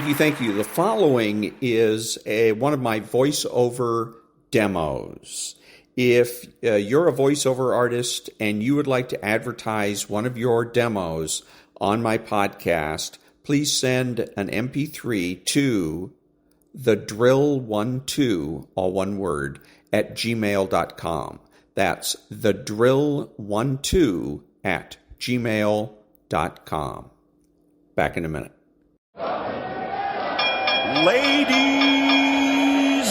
Thank you. The following is one of my voiceover demos. If you're a voiceover artist and you would like to advertise one of your demos on my podcast, please send an MP3 to thedrill12, all one word, at gmail.com. That's thedrill12 at gmail.com. Back in a minute. Ladies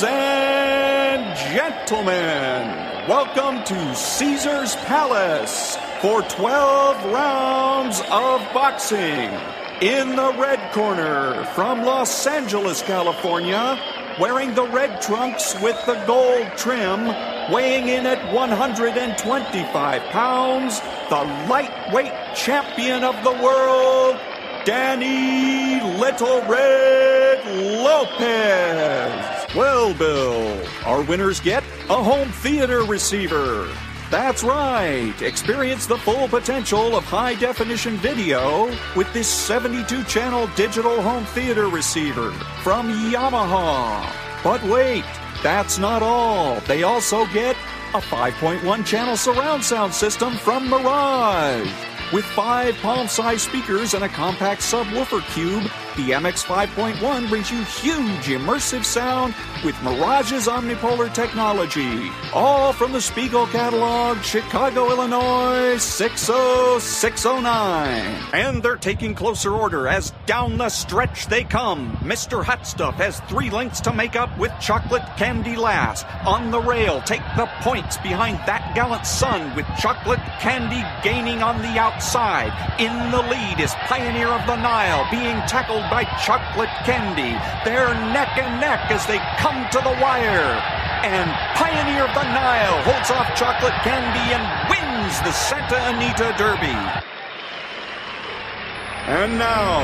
and gentlemen, welcome to Caesar's Palace for 12 rounds of boxing. In the red corner, from Los Angeles, California, wearing the red trunks with the gold trim, weighing in at 125 pounds, the lightweight champion of the world, Danny Little Red Lopez. Well, Bill, our winners get a home theater receiver. That's right. Experience the full potential of high-definition video with this 72-channel digital home theater receiver from Yamaha. But wait, that's not all. They also get a 5.1-channel surround sound system from Mirage. With 5 palm-sized speakers and a compact subwoofer cube, the MX 5.1 brings you huge immersive sound with Mirage's omnipolar technology. All from the Spiegel catalog, Chicago, Illinois, 60609. And they're taking closer order as down the stretch they come. Mr. Hot Stuff has 3 lengths to make up with chocolate candy last. On the rail, take the points behind that gallant son with chocolate candy gaining on the outside. In the lead is Pioneer of the Nile being tackled by chocolate candy. They're neck and neck as they come to the wire. And Pioneer of the Nile holds off chocolate candy and wins the Santa Anita Derby. And now,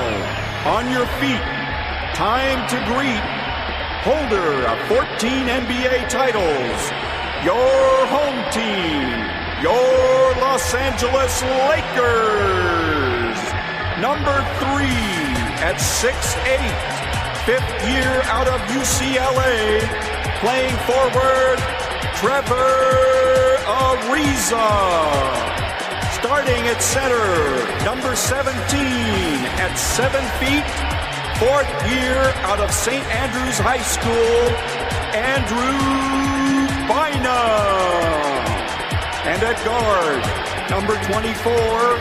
on your feet, time to greet holder of 14 NBA titles, your home team, your Los Angeles Lakers. Number 3 at 6'8", 5th year out of UCLA, playing forward, Trevor Ariza. Starting at center, number 17 at 7 feet, 4th year out of St. Andrews High School, Andrew Bynum. And at guard, number 24,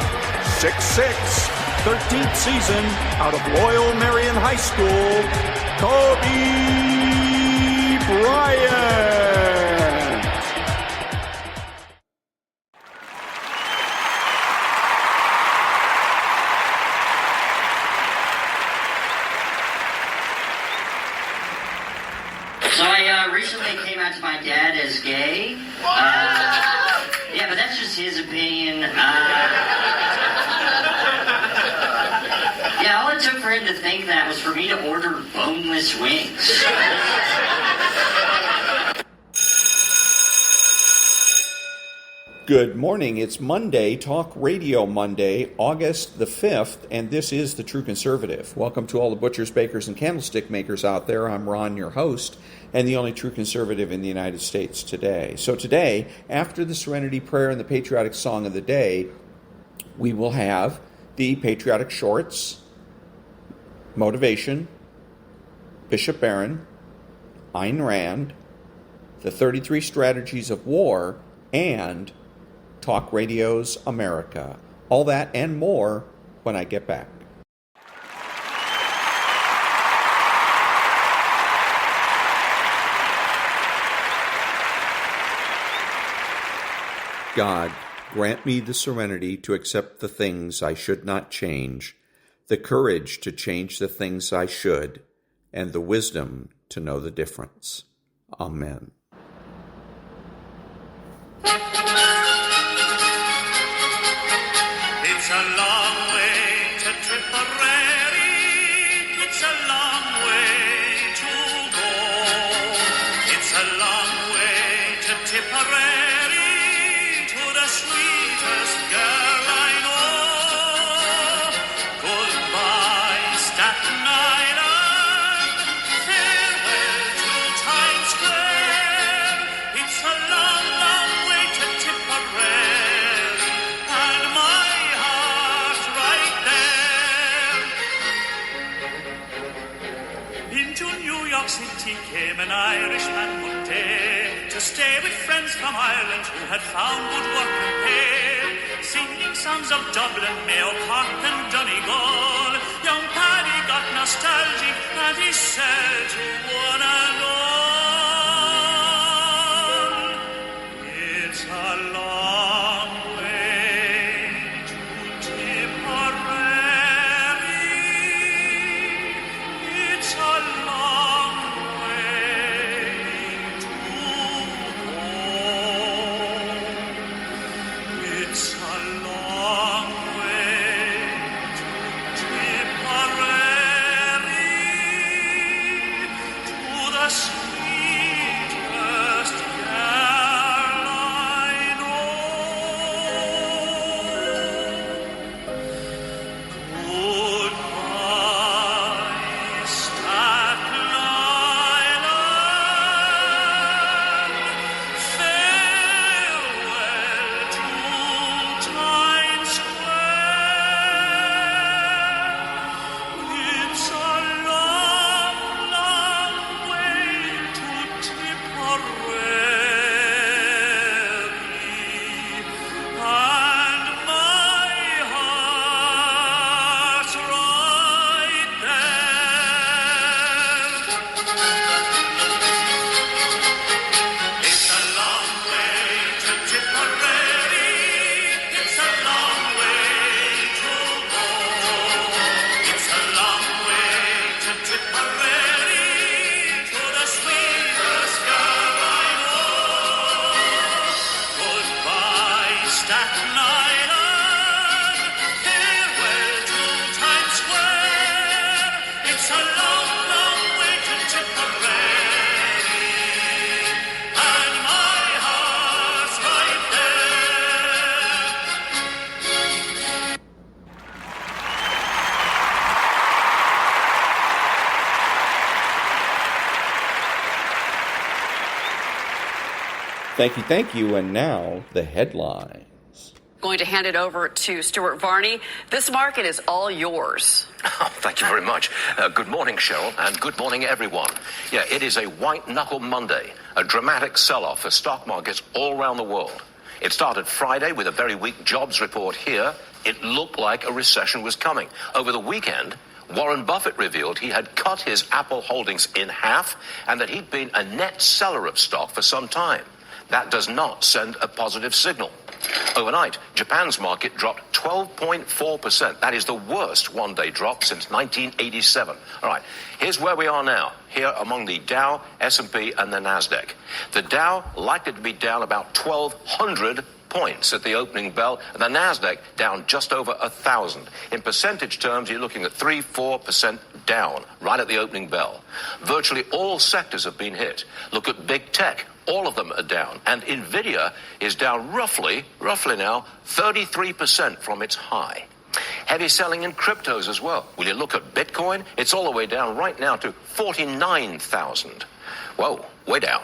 6'6", 13th season out of Loyal Marion High School, Kobe Bryant. So I recently came out to my dad as gay. Yeah, but that's just his opinion. Yeah, all it took for him to think that was for me to order boneless wings. Good morning. It's Monday, Talk Radio Monday, August the 5th, and this is The True Conservative. Welcome to all the butchers, bakers, and candlestick makers out there. I'm Ron, your host, and the only true conservative in the United States today. So today, after the Serenity Prayer and the patriotic song of the day, we will have the patriotic shorts, motivation, Bishop Barron, Ayn Rand, the 33 strategies of war, and Talk Radio's America. All that and more when I get back. God, grant me the serenity to accept the things I should not change, the courage to change the things I should, and the wisdom to know the difference. Amen. It's a long way to Tipperary. It's a long way to go. It's a long way to Tipperary, to the sweetest girl I know. Goodbye, Staten Island. stay with friends from Ireland who had found good work and pay, singing songs of Dublin, Mayo, Cork and Donegal. Young Paddy got nostalgic and he said to one and all, it's a long way to Tipperary. It's a long way to go. It's a long way to Tipperary, to the sweetest girl I know. Goodbye, Staten Island. Farewell to Times Square. It's a long, long way to Tipperary, and my heart's right there. It's a long way to Tipperary. It's a long way to go. It's a long way to Tipperary, to the sweetest girl I know. Goodbye, Staten Island. Farewell to Times Square. It's a long, long way to Tipperary, and my heart's right there. Thank you. And now, the headlines. Going to hand it over to Stuart Varney. This market is all yours. Oh, thank you very much. Good morning, Cheryl, and good morning, everyone. Yeah, it is a white-knuckle Monday, a dramatic sell-off for stock markets all around the world. It started Friday with a very weak jobs report here. It looked like a recession was coming. Over the weekend, Warren Buffett revealed he had cut his Apple holdings in half and that he'd been a net seller of stock for some time. That does not send a positive signal. Overnight, Japan's market dropped 12.4%. That is the worst one-day drop since 1987. All right, here's where we are now, here among the Dow, S&P, and the Nasdaq. The Dow likely to be down about 1,200 points at the opening bell, and the Nasdaq down just over 1,000. In percentage terms, you're looking at 3-4% down right at the opening bell. Virtually all sectors have been hit. Look at big tech. All of them are down. And Nvidia is down roughly now, 33% from its high. Heavy selling in cryptos as well. Will you look at Bitcoin? It's all the way down right now to 49,000. Whoa, way down.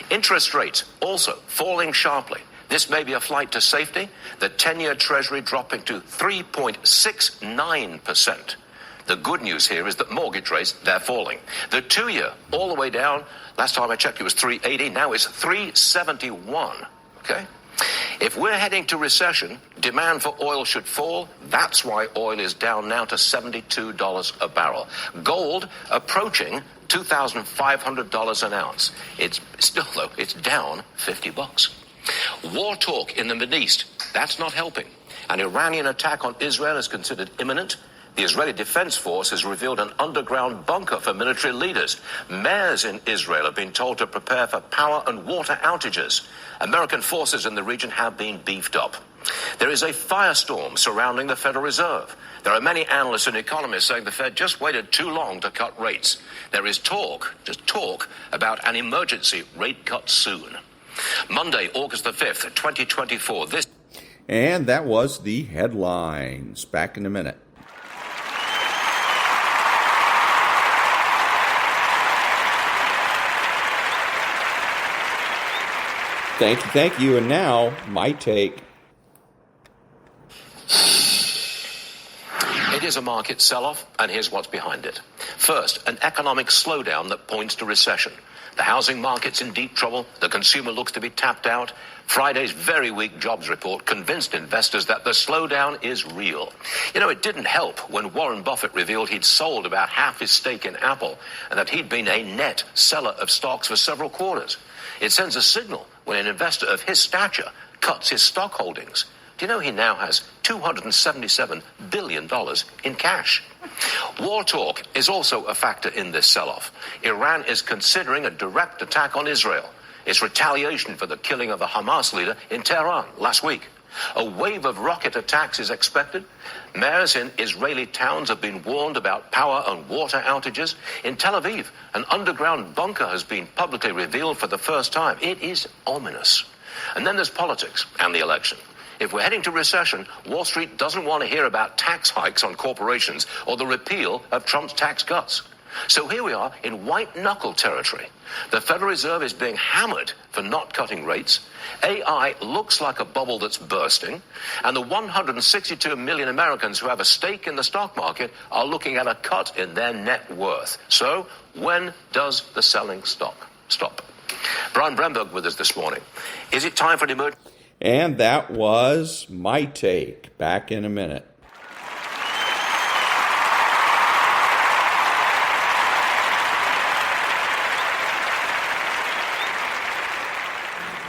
Interest rates also falling sharply. This may be a flight to safety. The 10-year Treasury dropping to 3.69%. The good news here is that mortgage rates, they're falling. The 2-year, all the way down. Last time I checked, it was 380. Now it's 371. Okay? If we're heading to recession, demand for oil should fall. That's why oil is down now to $72 a barrel. Gold approaching $2,500 an ounce. It's still, though, it's down $50. War talk in the Middle East, that's not helping. An Iranian attack on Israel is considered imminent. The Israeli Defense Force has revealed an underground bunker for military leaders. Mayors in Israel have been told to prepare for power and water outages. American forces in the region have been beefed up. There is a firestorm surrounding the Federal Reserve. There are many analysts and economists saying the Fed just waited too long to cut rates. There is talk, just talk, about an emergency rate cut soon. Monday, August the 5th, 2024. And that was the headlines. Back in a minute. Thank you. And now, my take. It is a market sell-off, and here's what's behind it. First, an economic slowdown that points to recession. The housing market's in deep trouble. The consumer looks to be tapped out. Friday's very weak jobs report convinced investors that the slowdown is real. You know, it didn't help when Warren Buffett revealed he'd sold about half his stake in Apple and that he'd been a net seller of stocks for several quarters. It sends a signal when an investor of his stature cuts his stock holdings. Do you know he now has $277 billion in cash? War talk is also a factor in this sell-off. Iran is considering a direct attack on Israel. It's retaliation for the killing of the Hamas leader in Tehran last week. A wave of rocket attacks is expected. Mayors in Israeli towns have been warned about power and water outages. In Tel Aviv, an underground bunker has been publicly revealed for the first time. It is ominous. And then there's politics and the election. If we're heading to recession, Wall Street doesn't want to hear about tax hikes on corporations or the repeal of Trump's tax cuts. So here we are in white-knuckle territory. The Federal Reserve is being hammered for not cutting rates. AI looks like a bubble that's bursting. And the 162 million Americans who have a stake in the stock market are looking at a cut in their net worth. So when does the selling stop? Brian Bremberg with us this morning. Is it time for an emergency? And that was my take. Back in a minute.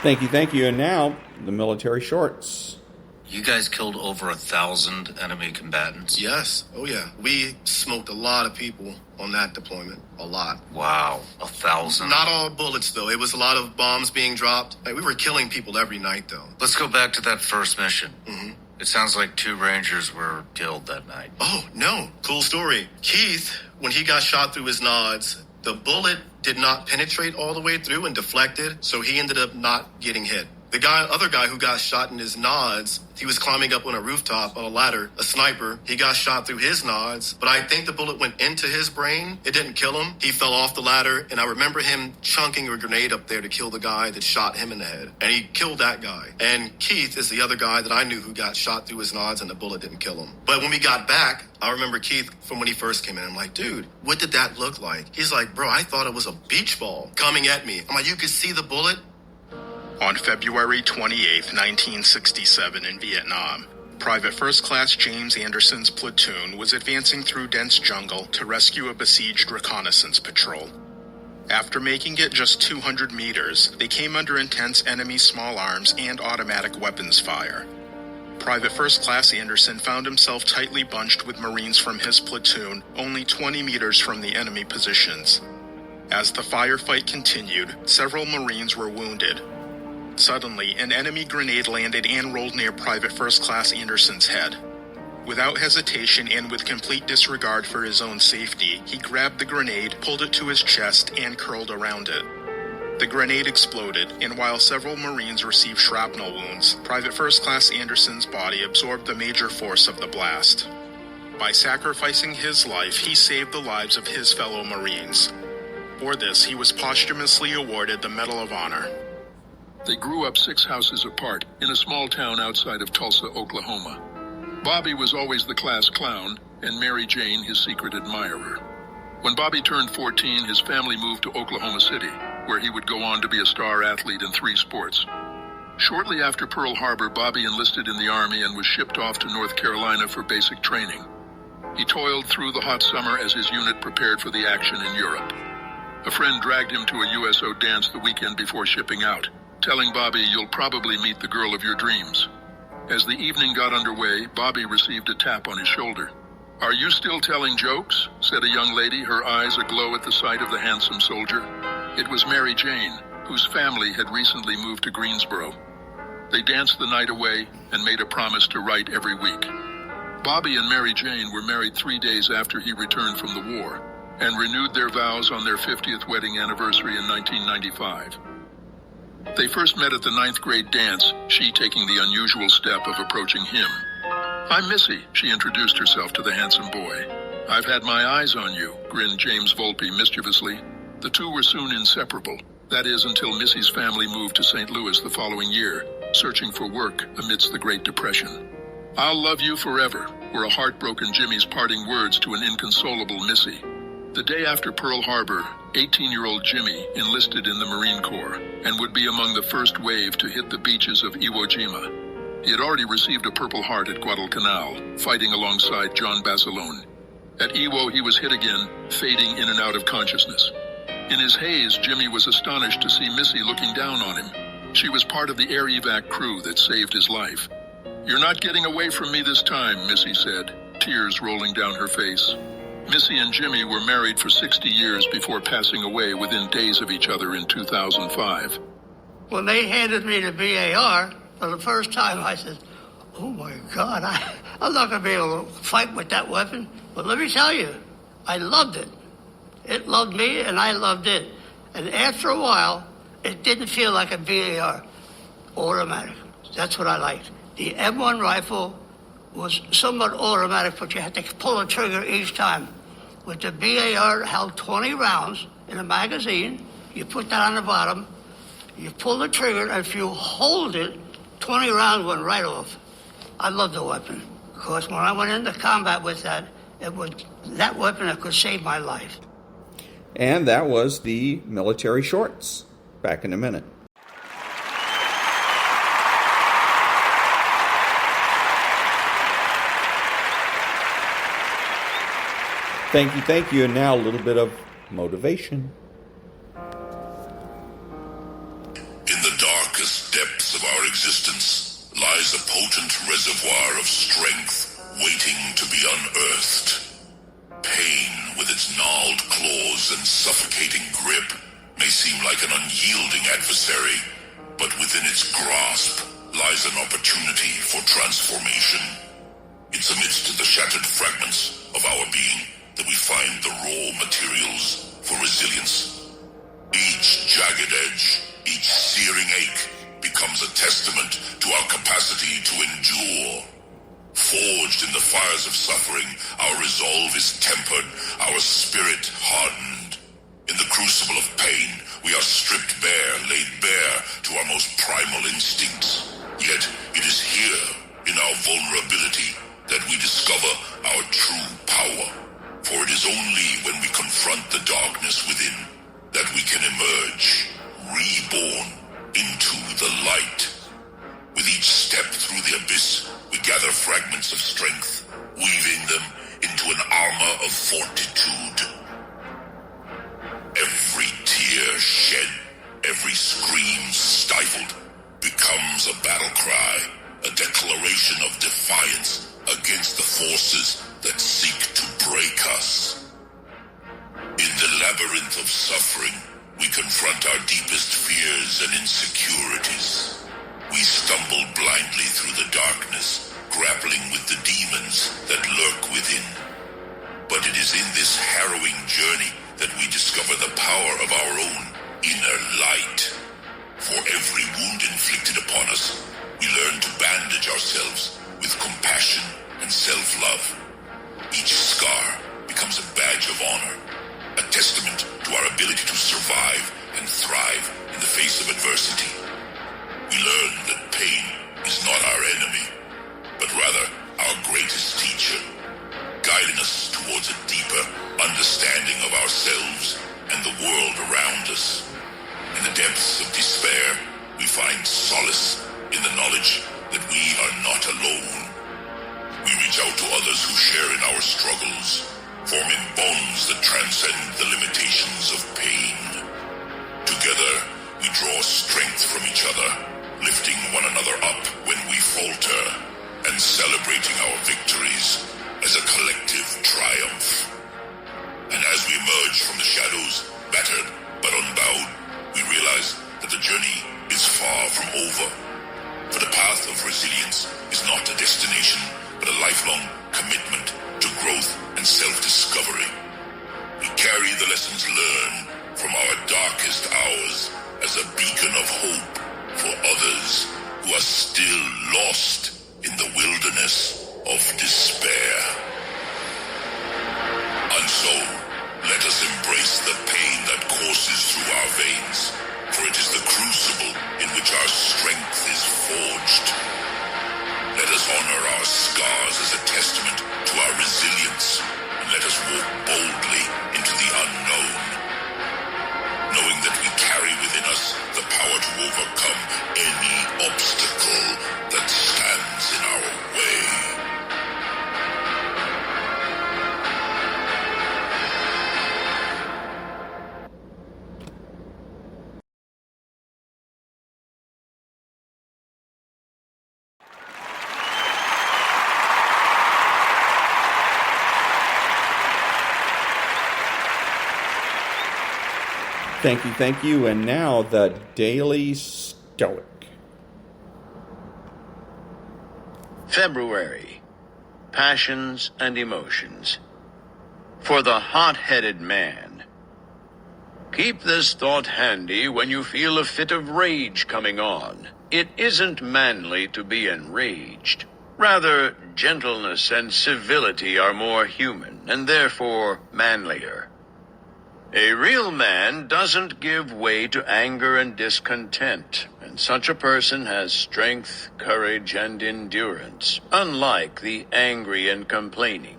Thank you. And now, the military shorts. You guys killed over 1,000 enemy combatants? Yes. Oh, yeah. We smoked a lot of people on that deployment. A lot. Wow. 1,000? Not all bullets, though. It was a lot of bombs being dropped. We were killing people every night, though. Let's go back to that first mission. Mm-hmm. It sounds like 2 Rangers were killed that night. Oh, no. Cool story. Keith, when he got shot through his nods, the bullet did not penetrate all the way through and deflected, so he ended up not getting hit. The other guy who got shot in his nods, he was climbing up on a rooftop on a ladder, a sniper. He got shot through his nods, but I think the bullet went into his brain. It didn't kill him. He fell off the ladder, and I remember him chunking a grenade up there to kill the guy that shot him in the head. And he killed that guy. And Keith is the other guy that I knew who got shot through his nods, and the bullet didn't kill him. But when we got back, I remember Keith from when he first came in. I'm like, dude, what did that look like? He's like, bro, I thought it was a beach ball coming at me. I'm like, you could see the bullet? On February 28, 1967 in Vietnam, Private First Class James Anderson's platoon was advancing through dense jungle to rescue a besieged reconnaissance patrol. After making it just 200 meters, they came under intense enemy small arms and automatic weapons fire. Private First Class Anderson found himself tightly bunched with Marines from his platoon, only 20 meters from the enemy positions. As the firefight continued, several Marines were wounded. Suddenly, an enemy grenade landed and rolled near Private First Class Anderson's head. Without hesitation and with complete disregard for his own safety, he grabbed the grenade, pulled it to his chest, and curled around it. The grenade exploded, and while several Marines received shrapnel wounds, Private First Class Anderson's body absorbed the major force of the blast. By sacrificing his life, he saved the lives of his fellow Marines. For this, he was posthumously awarded the Medal of Honor. They grew up 6 houses apart in a small town outside of Tulsa, Oklahoma. Bobby was always the class clown, and Mary Jane his secret admirer. When Bobby turned 14, his family moved to Oklahoma City, where he would go on to be a star athlete in 3 sports. Shortly after Pearl Harbor, Bobby enlisted in the Army and was shipped off to North Carolina for basic training. He toiled through the hot summer as his unit prepared for the action in Europe. A friend dragged him to a USO dance the weekend before shipping out, telling Bobby, "You'll probably meet the girl of your dreams." As the evening got underway, Bobby received a tap on his shoulder. "Are you still telling jokes?" said a young lady, her eyes aglow at the sight of the handsome soldier. It was Mary Jane, whose family had recently moved to Greensboro. They danced the night away and made a promise to write every week. Bobby and Mary Jane were married 3 days after he returned from the war and renewed their vows on their 50th wedding anniversary in 1995. They first met at the 9th grade dance, she taking the unusual step of approaching him. "I'm Missy," she introduced herself to the handsome boy. "I've had my eyes on you," grinned James Volpe mischievously. The two were soon inseparable, that is until Missy's family moved to St. Louis the following year, searching for work amidst the Great Depression. "I'll love you forever," were a heartbroken Jimmy's parting words to an inconsolable Missy. The day after Pearl Harbor, 18-year-old Jimmy enlisted in the Marine Corps and would be among the first wave to hit the beaches of Iwo Jima. He had already received a Purple Heart at Guadalcanal, fighting alongside John Basilone. At Iwo, he was hit again, fading in and out of consciousness. In his haze, Jimmy was astonished to see Missy looking down on him. She was part of the air evac crew that saved his life. "You're not getting away from me this time," Missy said, tears rolling down her face. Missy and Jimmy were married for 60 years before passing away within days of each other in 2005. When they handed me the BAR for the first time, I said, "Oh my God, I'm not going to be able to fight with that weapon." But let me tell you, I loved it. It loved me and I loved it. And after a while, it didn't feel like a BAR, automatic. That's what I liked. The M1 rifle was somewhat automatic, but you had to pull the trigger each time. With the BAR, it held 20 rounds in a magazine. You put that on the bottom, you pull the trigger, and if you hold it, 20 rounds went right off. I loved the weapon. Of course, when I went into combat with that, it was that weapon that could save my life. And that was the military shorts. Back in a minute. Thank you. And now a little bit of motivation. In the darkest depths of our existence lies a potent reservoir of strength waiting to be unearthed. Pain, with its gnarled claws and suffocating grip, may seem like an unyielding adversary, but within its grasp lies an opportunity for transformation. It's amidst the shattered fragments of our being that we find the raw materials for resilience. Each jagged edge, each searing ache becomes a testament to our capacity to endure. Forged in the fires of suffering, our resolve is tempered, our spirit hardened. In the crucible of pain, we are stripped bare, laid bare to our most primal instincts. Yet it is here, in our vulnerability, that we discover our true power. For it is only when we confront the darkness within that we can emerge, reborn into the light. With each step through the abyss, we gather fragments of strength, weaving them into an armor of fortitude. Every tear shed, every scream stifled, becomes a battle cry, a declaration of defiance against the forces that seek to break us. In the labyrinth of suffering, we confront our deepest fears and insecurities. We stumble blindly through the darkness, grappling with the demons that lurk within. But it is in this harrowing journey that we discover the power of our own inner light. For every wound inflicted upon us, we learn to bandage ourselves with compassion and self-love. Each scar becomes a badge of honor, a testament to our ability to survive and thrive in the face of adversity. We learn that pain is not our enemy, but rather our greatest teacher, guiding us towards a deeper understanding of ourselves and the world around us. In the depths of despair, we find solace in the knowledge that we are not alone. We reach out to others who share in our struggles, forming bonds that transcend the limitations of pain. Together, we draw strength from each other, lifting one another up when we falter, and celebrating our victories as a collective triumph. And as we emerge from the shadows, battered but unbowed, we realize that the journey is far from over. For the path of resilience is not a destination, but a lifelong commitment to growth and self-discovery. We carry the lessons learned from our darkest hours as a beacon of hope for others who are still lost in the wilderness of despair. And so, let us embrace the pain that courses through our veins, for it is the crucible in which our strength is forged. Let us honor our scars as a testament to our resilience, and let us walk boldly into the unknown. Thank you. And now the Daily Stoic. February. Passions and emotions. For the hot-headed man. Keep this thought handy when you feel a fit of rage coming on. It isn't manly to be enraged. Rather, gentleness and civility are more human, and therefore manlier. A real man doesn't give way to anger and discontent, and such a person has strength, courage, and endurance, unlike the angry and complaining.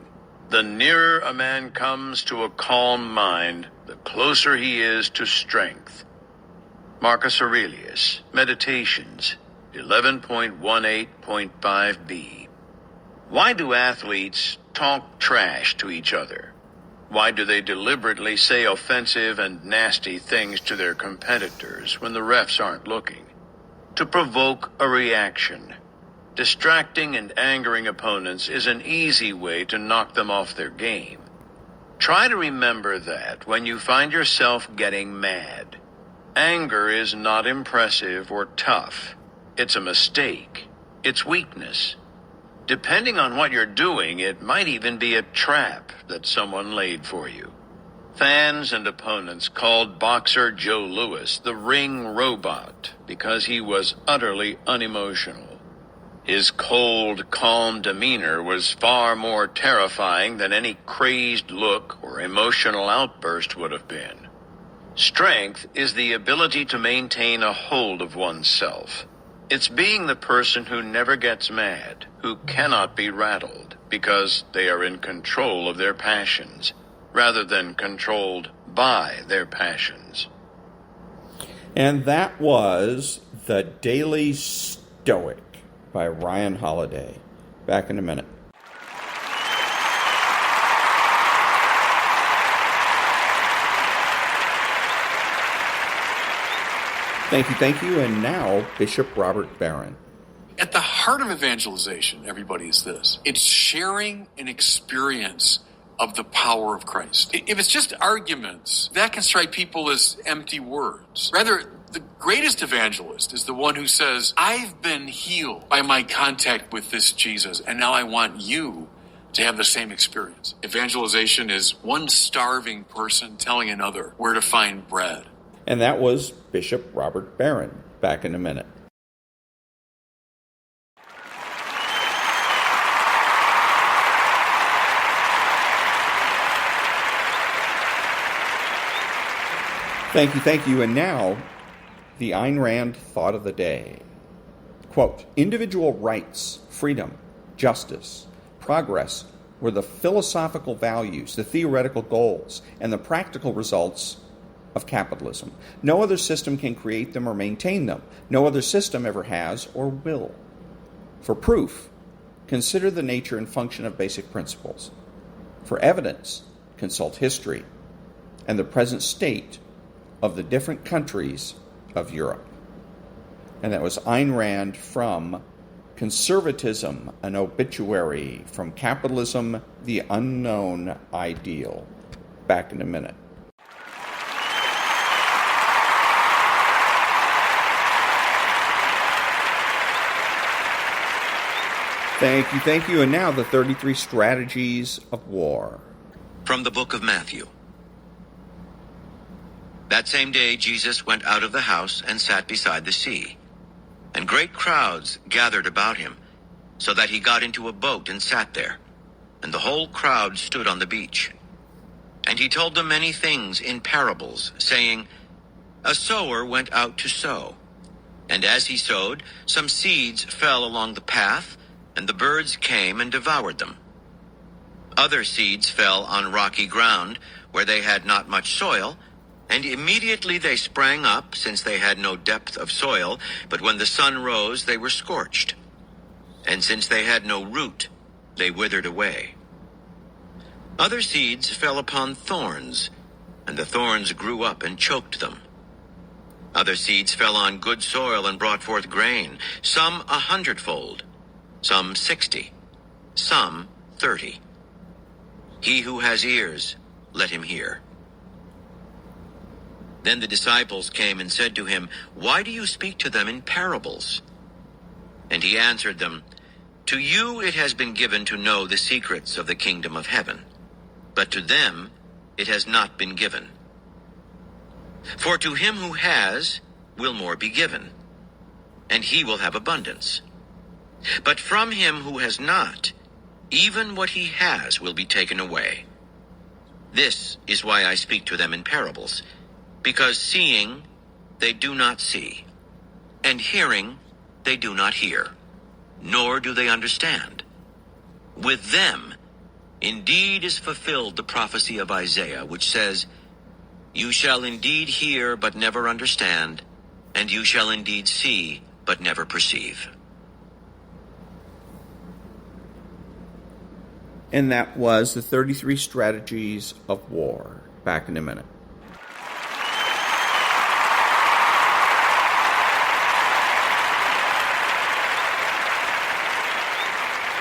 The nearer a man comes to a calm mind, the closer he is to strength. Marcus Aurelius, Meditations, 11.18.5b. Why do athletes talk trash to each other? Why do they deliberately say offensive and nasty things to their competitors when the refs aren't looking? To provoke a reaction. Distracting and angering opponents is an easy way to knock them off their game. Try to remember that when you find yourself getting mad. Anger is not impressive or tough. It's a mistake. It's weakness. Depending on what you're doing, it might even be a trap that someone laid for you. Fans and opponents called boxer Joe Louis the ring robot because he was utterly unemotional. His cold, calm demeanor was far more terrifying than any crazed look or emotional outburst would have been. Strength is the ability to maintain a hold of oneself. It's being the person who never gets mad, who cannot be rattled, because they are in control of their passions, rather than controlled by their passions. And that was the Daily Stoic by Ryan Holiday. Back in a minute. Thank you. And now, Bishop Robert Barron. At the heart of evangelization, everybody, is this. It's sharing an experience of the power of Christ. If it's just arguments, that can strike people as empty words. Rather, the greatest evangelist is the one who says, I've been healed by my contact with this Jesus, and now I want you to have the same experience. Evangelization is one starving person telling another where to find bread. And that was Bishop Robert Barron. Back in a minute. Thank you. And now, the Ayn Rand thought of the day. Quote, individual rights, freedom, justice, progress were the philosophical values, the theoretical goals, and the practical results of capitalism. No other system can create them or maintain them. No other system ever has or will. For proof, consider the nature and function of basic principles. For evidence, consult history and the present state of the different countries of Europe. And that was Ayn Rand from Conservatism, an Obituary, from Capitalism, the Unknown Ideal. Back in a minute. Thank you. And now the 33 strategies of war. From the book of Matthew. That same day Jesus went out of the house and sat beside the sea. And great crowds gathered about him, so that he got into a boat and sat there. And the whole crowd stood on the beach. And he told them many things in parables, saying, a sower went out to sow. And as he sowed, some seeds fell along the path, and the birds came and devoured them. Other seeds fell on rocky ground, where they had not much soil, and immediately they sprang up, since they had no depth of soil, but when the sun rose they were scorched. And since they had no root, they withered away. Other seeds fell upon thorns, and the thorns grew up and choked them. Other seeds fell on good soil and brought forth grain, some 100-fold, some 60, some 30. He who has ears, let him hear. Then the disciples came and said to him, "Why do you speak to them in parables?" And he answered them, "To you it has been given to know the secrets of the kingdom of heaven, but to them it has not been given. For to him who has will more be given, and he will have abundance. But from him who has not, even what he has will be taken away. This is why I speak to them in parables, because seeing they do not see, and hearing they do not hear, nor do they understand. With them indeed is fulfilled the prophecy of Isaiah, which says, 'You shall indeed hear but never understand, and you shall indeed see but never perceive.'" And that was the 33 Strategies of War. Back in a minute.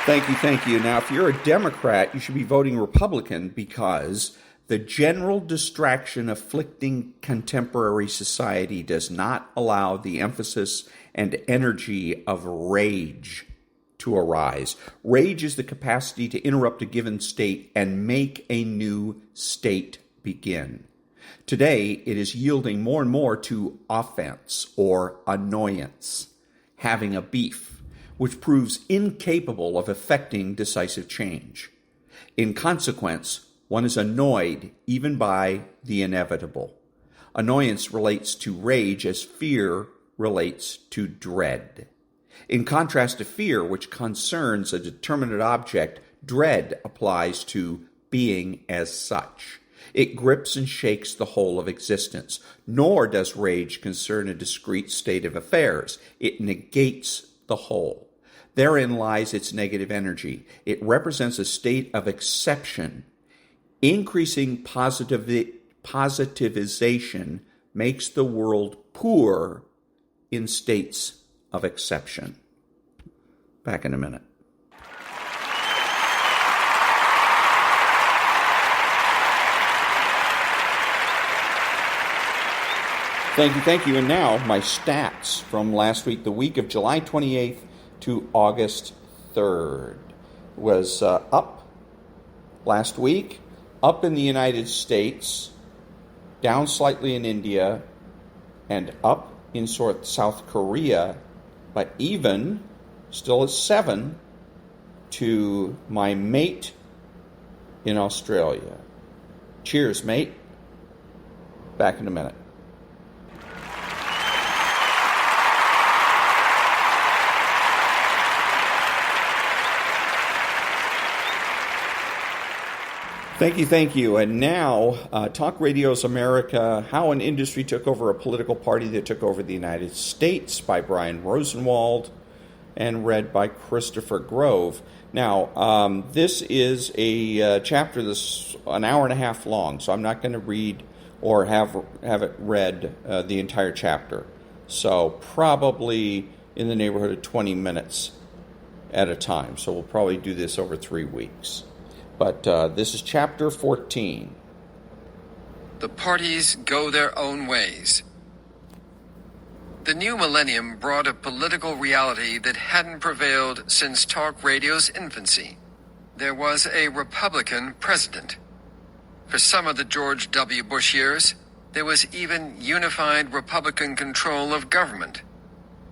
Thank you. Now, if you're a Democrat, you should be voting Republican because the general distraction afflicting contemporary society does not allow the emphasis and energy of rage to arise. Rage is the capacity to interrupt a given state and make a new state begin. Today, it is yielding more and more to offense or annoyance, having a beef, which proves incapable of effecting decisive change. In consequence, one is annoyed even by the inevitable. Annoyance relates to rage as fear relates to dread. In contrast to fear, which concerns a determinate object, dread applies to being as such. It grips and shakes the whole of existence. Nor does rage concern a discrete state of affairs. It negates the whole. Therein lies its negative energy. It represents a state of exception. Increasing positivization makes the world poor in states of exception. Back in a minute. Thank you. And now, my stats from last week, the week of July 28th to August 3rd. Was up last week, up in the United States, down slightly in India, and up in South Korea, but even, still at 7, to my mate in Australia. Cheers, mate. Back in a minute. Thank you. And now, Talk Radio's America, How an Industry Took Over a Political Party That Took Over the United States by Brian Rosenwald and read by Christopher Grove. Now, this is a chapter that's an hour and a half long, so I'm not going to read or have it read the entire chapter. So probably in the neighborhood of 20 minutes at a time. So we'll probably do this over 3 weeks. But this is chapter 14. The parties go their own ways. The new millennium brought a political reality that hadn't prevailed since talk radio's infancy. There was a Republican president. For some of the George W. Bush years, there was even unified Republican control of government.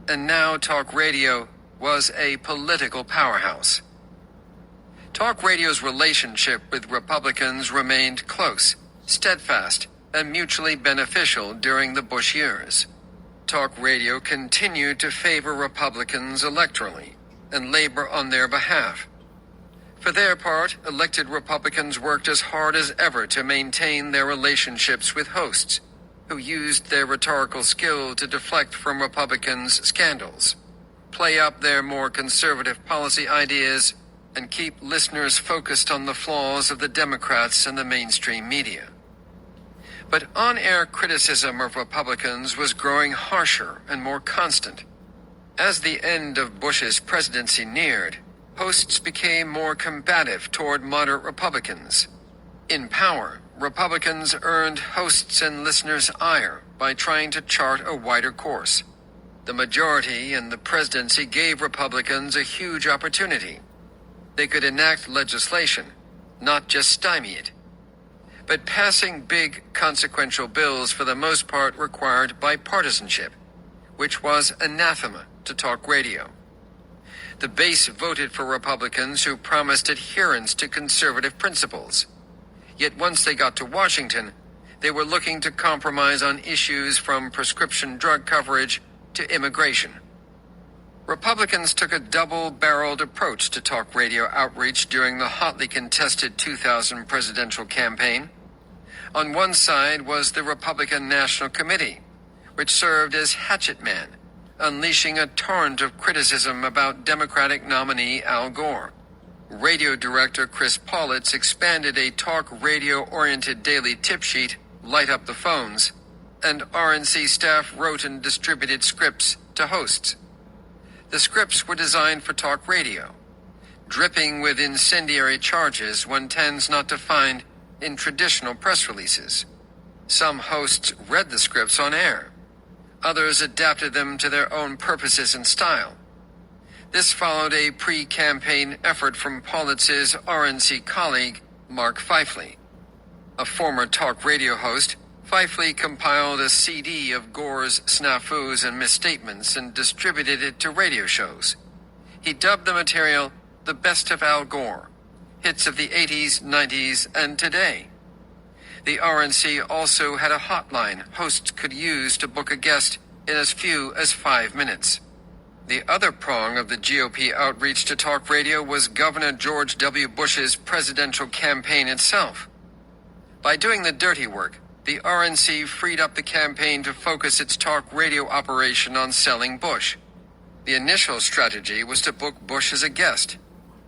And now talk radio was a political powerhouse. Talk radio's relationship with Republicans remained close, steadfast, and mutually beneficial during the Bush years. Talk radio continued to favor Republicans electorally and labor on their behalf. For their part, elected Republicans worked as hard as ever to maintain their relationships with hosts, who used their rhetorical skill to deflect from Republicans' scandals, play up their more conservative policy ideas, and keep listeners focused on the flaws of the Democrats and the mainstream media. But on-air criticism of Republicans was growing harsher and more constant. As the end of Bush's presidency neared, hosts became more combative toward moderate Republicans. In power, Republicans earned hosts' and listeners' ire by trying to chart a wider course. The majority in the presidency gave Republicans a huge opportunity. They could enact legislation, not just stymie it. But passing big, consequential bills for the most part required bipartisanship, which was anathema to talk radio. The base voted for Republicans who promised adherence to conservative principles. Yet once they got to Washington, they were looking to compromise on issues from prescription drug coverage to immigration. Republicans took a double-barreled approach to talk radio outreach during the hotly contested 2000 presidential campaign. On one side was the Republican National Committee, which served as hatchet man, unleashing a torrent of criticism about Democratic nominee Al Gore. Radio director Chris Paulitz expanded a talk radio-oriented daily tip sheet, Light Up the Phones, and RNC staff wrote and distributed scripts to hosts. The scripts were designed for talk radio, dripping with incendiary charges one tends not to find in traditional press releases. Some hosts read the scripts on air. Others adapted them to their own purposes and style. This followed a pre-campaign effort from Paulitz's RNC colleague, Mark Feifley. A former talk radio host, Feifley compiled a CD of Gore's snafus and misstatements and distributed it to radio shows. He dubbed the material The Best of Al Gore, hits of the 80s, 90s, and today. The RNC also had a hotline hosts could use to book a guest in as few as 5 minutes. The other prong of the GOP outreach to talk radio was Governor George W. Bush's presidential campaign itself. By doing the dirty work, the RNC freed up the campaign to focus its talk radio operation on selling Bush. The initial strategy was to book Bush as a guest.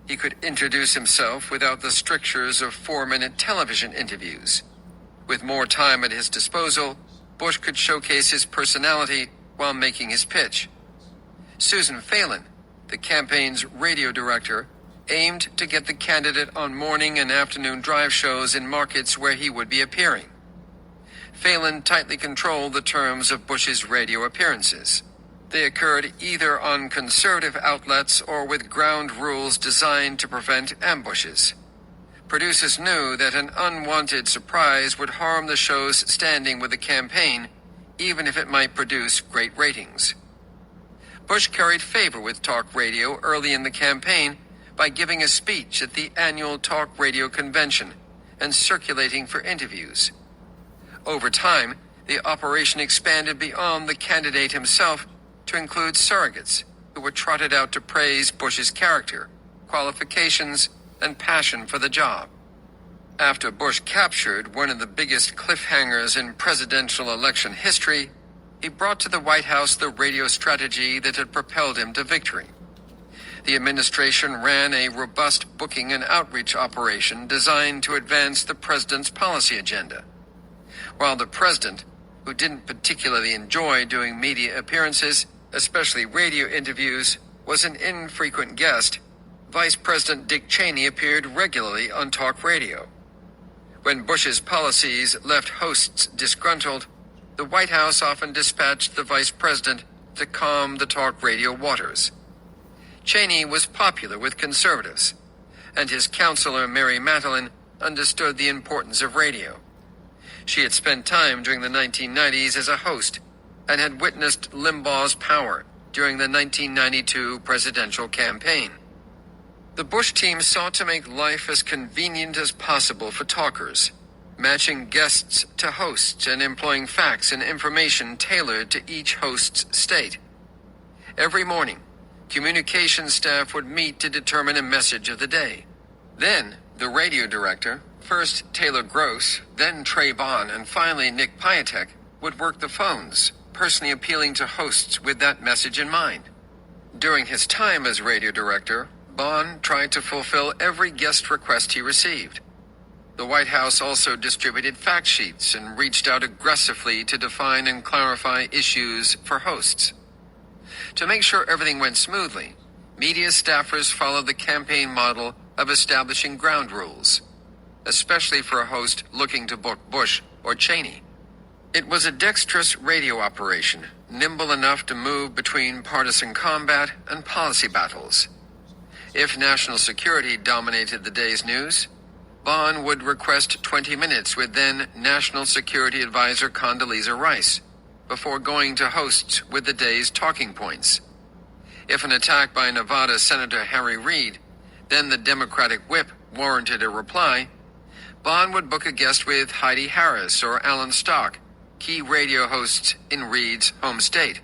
He could introduce himself without the strictures of 4-minute television interviews. With more time at his disposal, Bush could showcase his personality while making his pitch. Susan Phelan, the campaign's radio director, aimed to get the candidate on morning and afternoon drive shows in markets where he would be appearing. Phelan tightly controlled the terms of Bush's radio appearances. They occurred either on conservative outlets or with ground rules designed to prevent ambushes. Producers knew that an unwanted surprise would harm the show's standing with the campaign, even if it might produce great ratings. Bush carried favor with talk radio early in the campaign by giving a speech at the annual talk radio convention and circulating for interviews. Over time, the operation expanded beyond the candidate himself to include surrogates who were trotted out to praise Bush's character, qualifications, and passion for the job. After Bush captured one of the biggest cliffhangers in presidential election history, he brought to the White House the radio strategy that had propelled him to victory. The administration ran a robust booking and outreach operation designed to advance the president's policy agenda. While the president, who didn't particularly enjoy doing media appearances, especially radio interviews, was an infrequent guest, Vice President Dick Cheney appeared regularly on talk radio. When Bush's policies left hosts disgruntled, the White House often dispatched the vice president to calm the talk radio waters. Cheney was popular with conservatives, and his counselor Mary Matalin understood the importance of radio. She had spent time during the 1990s as a host and had witnessed Limbaugh's power during the 1992 presidential campaign. The Bush team sought to make life as convenient as possible for talkers, matching guests to hosts and employing facts and information tailored to each host's state. Every morning, communications staff would meet to determine a message of the day. Then, the radio director, first Taylor Gross, then Trey Bond, and finally Nick Piatek, would work the phones, personally appealing to hosts with that message in mind. During his time as radio director, Bond tried to fulfill every guest request he received. The White House also distributed fact sheets and reached out aggressively to define and clarify issues for hosts. To make sure everything went smoothly, media staffers followed the campaign model of establishing ground rules, especially for a host looking to book Bush or Cheney. It was a dexterous radio operation, nimble enough to move between partisan combat and policy battles. If national security dominated the day's news, Barron would request 20 minutes with then National Security Advisor Condoleezza Rice, before going to hosts with the day's talking points. If an attack by Nevada Senator Harry Reid, then the Democratic whip, warranted a reply, Barron would book a guest with Heidi Harris or Alan Stock, key radio hosts in Reid's home state.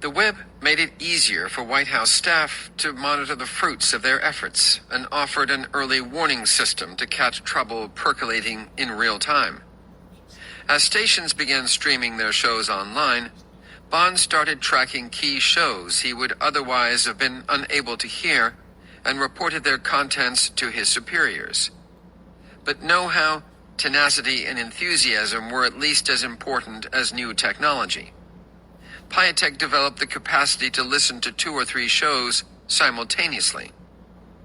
The whip made it easier for White House staff to monitor the fruits of their efforts and offered an early warning system to catch trouble percolating in real time. As stations began streaming their shows online, Barron started tracking key shows he would otherwise have been unable to hear and reported their contents to his superiors. But know-how, tenacity, and enthusiasm were at least as important as new technology. Piatek developed the capacity to listen to 2 or 3 shows simultaneously.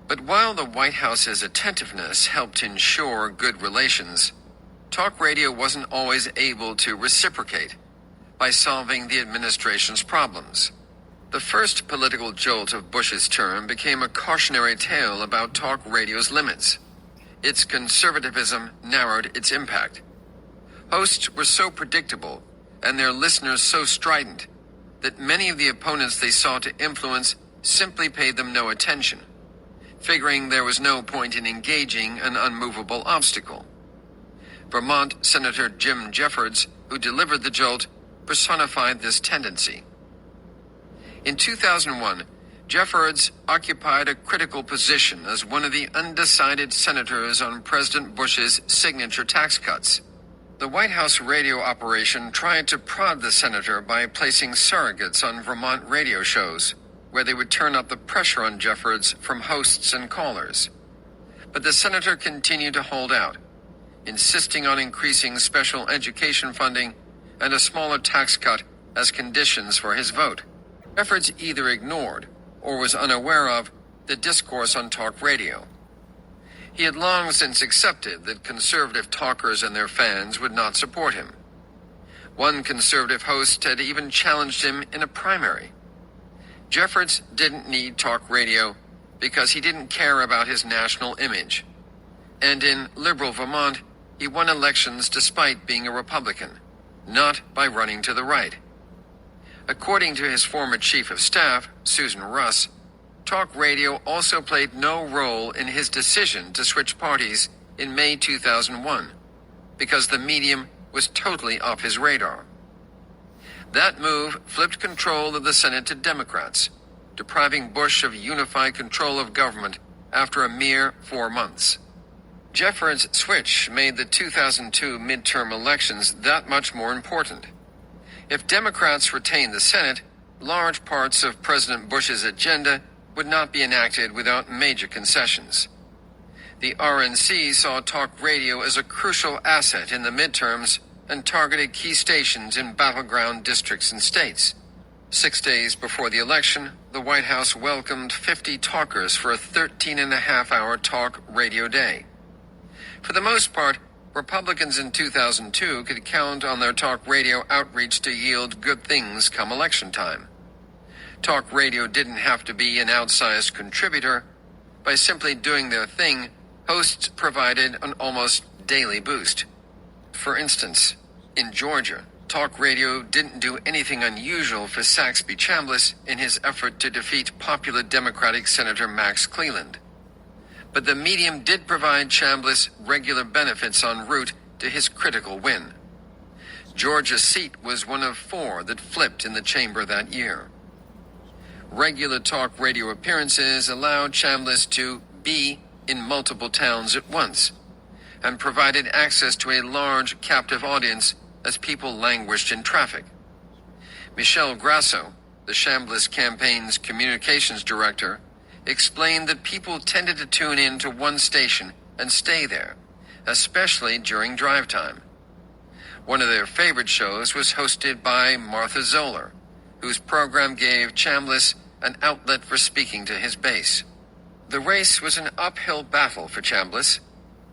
But while the White House's attentiveness helped ensure good relations, talk radio wasn't always able to reciprocate by solving the administration's problems. The first political jolt of Bush's term became a cautionary tale about talk radio's limits. Its conservatism narrowed its impact. Hosts were so predictable and their listeners so strident that many of the opponents they sought to influence simply paid them no attention, figuring there was no point in engaging an unmovable obstacle. Vermont Senator Jim Jeffords, who delivered the jolt, personified this tendency. In 2001, Jeffords occupied a critical position as one of the undecided senators on President Bush's signature tax cuts. The White House radio operation tried to prod the senator by placing surrogates on Vermont radio shows, where they would turn up the pressure on Jeffords from hosts and callers. But the senator continued to hold out, insisting on increasing special education funding and a smaller tax cut as conditions for his vote. Jeffords either ignored or was unaware of the discourse on talk radio. He had long since accepted that conservative talkers and their fans would not support him. One conservative host had even challenged him in a primary. Jeffords didn't need talk radio because he didn't care about his national image. And in liberal Vermont, he won elections despite being a Republican, not by running to the right. According to his former chief of staff, Susan Russ, talk radio also played no role in his decision to switch parties in May 2001, because the medium was totally off his radar. That move flipped control of the Senate to Democrats, depriving Bush of unified control of government after a mere 4 months. Jeffords' switch made the 2002 midterm elections that much more important. If Democrats retained the Senate, large parts of President Bush's agenda would not be enacted without major concessions. The RNC saw talk radio as a crucial asset in the midterms and targeted key stations in battleground districts and states. 6 days before the election, the White House welcomed 50 talkers for a 13-and-a-half-hour talk radio day. For the most part, Republicans in 2002 could count on their talk radio outreach to yield good things come election time. Talk radio didn't have to be an outsized contributor. By simply doing their thing, hosts provided an almost daily boost. For instance, in Georgia, talk radio didn't do anything unusual for Saxby Chambliss in his effort to defeat popular Democratic Senator Max Cleland. But the medium did provide Chambliss regular benefits en route to his critical win. Georgia's seat was one of 4 that flipped in the chamber that year. Regular talk radio appearances allowed Chambliss to be in multiple towns at once, and provided access to a large captive audience as people languished in traffic. Michelle Grasso, the Chambliss campaign's communications director, explained that people tended to tune in to one station and stay there, especially during drive time. One of their favorite shows was hosted by Martha Zoller, whose program gave Chambliss an outlet for speaking to his base. The race was an uphill battle for Chambliss.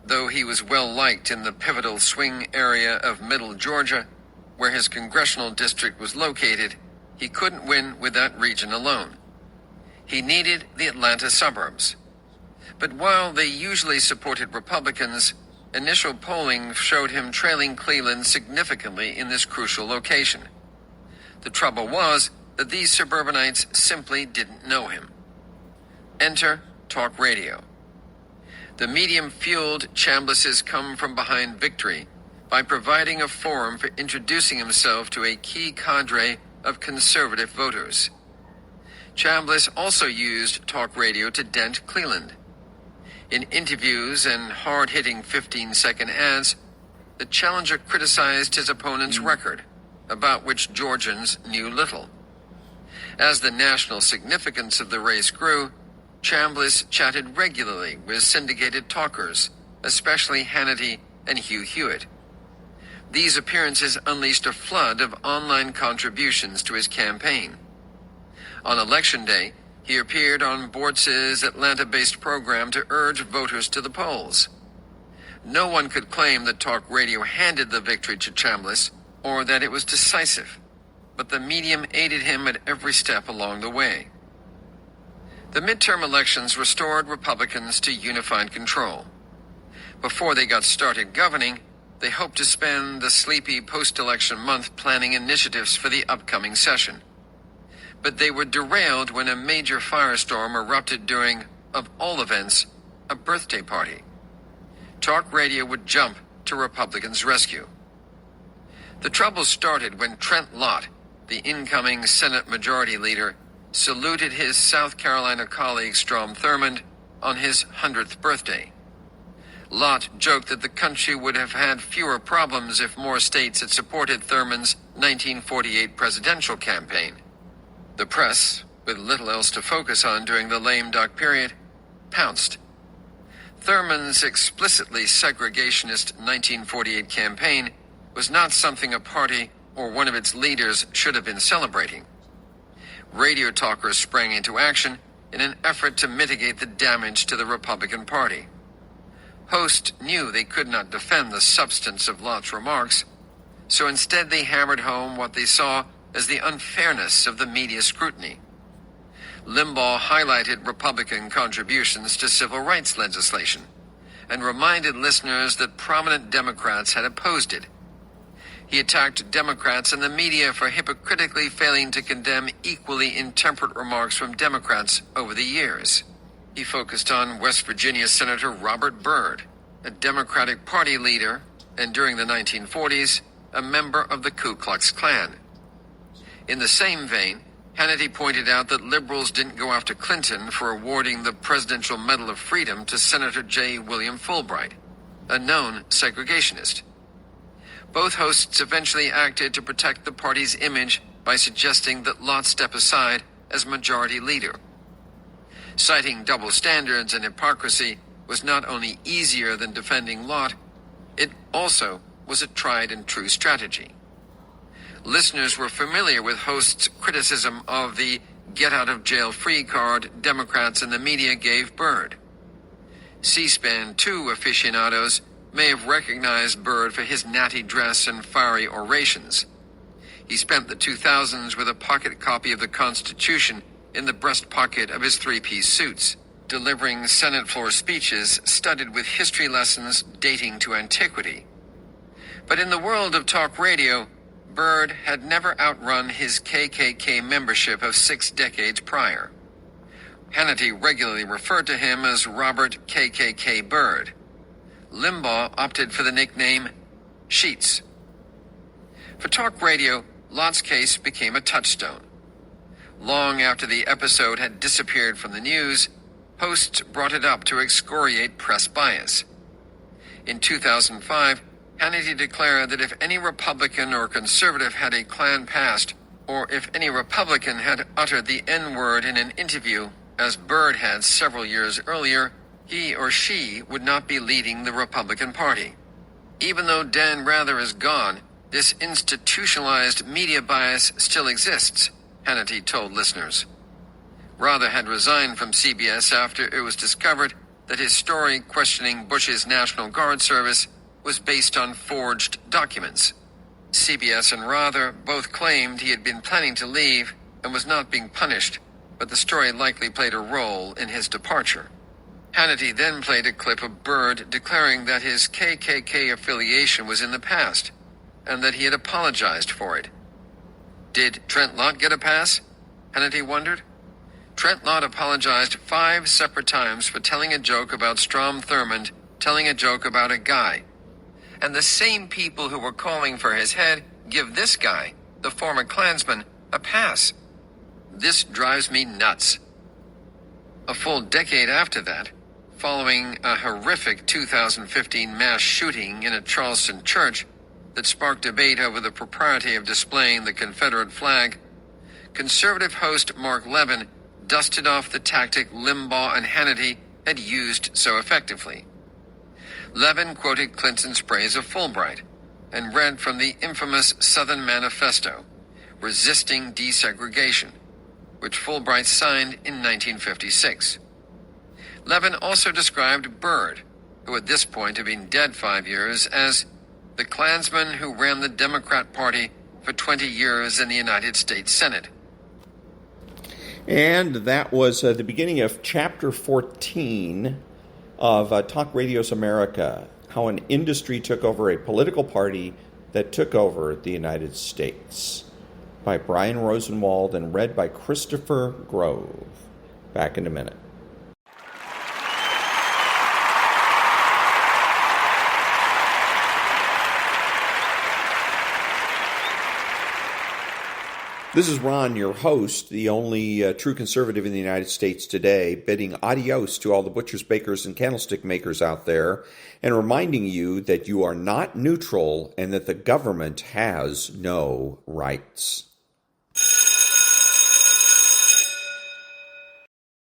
Though he was well liked in the pivotal swing area of middle Georgia, where his congressional district was located, he couldn't win with that region alone. He needed the Atlanta suburbs. But while they usually supported Republicans, initial polling showed him trailing Cleveland significantly in this crucial location. The trouble was that these suburbanites simply didn't know him. Enter talk radio. The medium fueled Chambliss's come-from-behind victory by providing a forum for introducing himself to a key cadre of conservative voters. Chambliss also used talk radio to dent Cleveland. In interviews and hard-hitting 15-second ads, the challenger criticized his opponent's record, about which Georgians knew little. As the national significance of the race grew, Chambliss chatted regularly with syndicated talkers, especially Hannity and Hugh Hewitt. These appearances unleashed a flood of online contributions to his campaign. On Election Day, he appeared on Bortz's Atlanta-based program to urge voters to the polls. No one could claim that talk radio handed the victory to Chambliss or that it was decisive, but the medium aided him at every step along the way. The midterm elections restored Republicans to unified control. Before they got started governing, they hoped to spend the sleepy post-election month planning initiatives for the upcoming session. But they were derailed when a major firestorm erupted during, of all events, a birthday party. Talk radio would jump to Republicans' rescue. The trouble started when Trent Lott, the incoming Senate Majority Leader, saluted his South Carolina colleague Strom Thurmond on his 100th birthday. Lott joked that the country would have had fewer problems if more states had supported Thurmond's 1948 presidential campaign. The press, with little else to focus on during the lame duck period, pounced. Thurmond's explicitly segregationist 1948 campaign was not something a party or one of its leaders should have been celebrating. Radio talkers sprang into action in an effort to mitigate the damage to the Republican Party. Hosts knew they could not defend the substance of Lott's remarks, so instead they hammered home what they saw as the unfairness of the media scrutiny. Limbaugh highlighted Republican contributions to civil rights legislation and reminded listeners that prominent Democrats had opposed it. He attacked Democrats and the media for hypocritically failing to condemn equally intemperate remarks from Democrats over the years. He focused on West Virginia Senator Robert Byrd, a Democratic Party leader, and during the 1940s, a member of the Ku Klux Klan. In the same vein, Hannity pointed out that liberals didn't go after Clinton for awarding the Presidential Medal of Freedom to Senator J. William Fulbright, a known segregationist. Both hosts eventually acted to protect the party's image by suggesting that Lott step aside as majority leader. Citing double standards and hypocrisy was not only easier than defending Lott, it also was a tried and true strategy. Listeners were familiar with hosts' criticism of the get-out-of-jail-free card Democrats and the media gave Byrd. C-SPAN 2 aficionados may have recognized Byrd for his natty dress and fiery orations. He spent the 2000s with a pocket copy of the Constitution in the breast pocket of his three-piece suits, delivering Senate floor speeches studded with history lessons dating to antiquity. But in the world of talk radio, Byrd had never outrun his KKK membership of 6 decades prior. Hannity regularly referred to him as Robert KKK Byrd. Limbaugh opted for the nickname Sheets. For talk radio, Lott's case became a touchstone. Long after the episode had disappeared from the news, hosts brought it up to excoriate press bias. In 2005, Hannity declared that if any Republican or conservative had a Klan past, or if any Republican had uttered the N-word in an interview, as Byrd had several years earlier, he or she would not be leading the Republican Party. Even though Dan Rather is gone, this institutionalized media bias still exists, Hannity told listeners. Rather had resigned from CBS after it was discovered that his story questioning Bush's National Guard service was based on forged documents. CBS and Rather both claimed he had been planning to leave and was not being punished, but the story likely played a role in his departure. Hannity then played a clip of Byrd declaring that his KKK affiliation was in the past, and that he had apologized for it. Did Trent Lott get a pass? Hannity wondered. Trent Lott apologized 5 separate times for telling a joke about Strom Thurmond telling a joke about a guy. And the same people who were calling for his head give this guy, the former Klansman, a pass. This drives me nuts. A full decade after that, following a horrific 2015 mass shooting in a Charleston church that sparked debate over the propriety of displaying the Confederate flag, conservative host Mark Levin dusted off the tactic Limbaugh and Hannity had used so effectively. Levin quoted Clinton's praise of Fulbright and read from the infamous Southern Manifesto, resisting desegregation, which Fulbright signed in 1956. Levin also described Byrd, who at this point had been dead 5 years, as the Klansman who ran the Democrat Party for 20 years in the United States Senate. And that was the beginning of Chapter 14 of Talk Radio's America, how an industry took over a political party that took over the United States, by Brian Rosenwald and read by Christopher Grove. Back in a minute. This is Ron, your host, the only true conservative in the United States today, bidding adios to all the butchers, bakers, and candlestick makers out there, and reminding you that you are not neutral and that the government has no rights.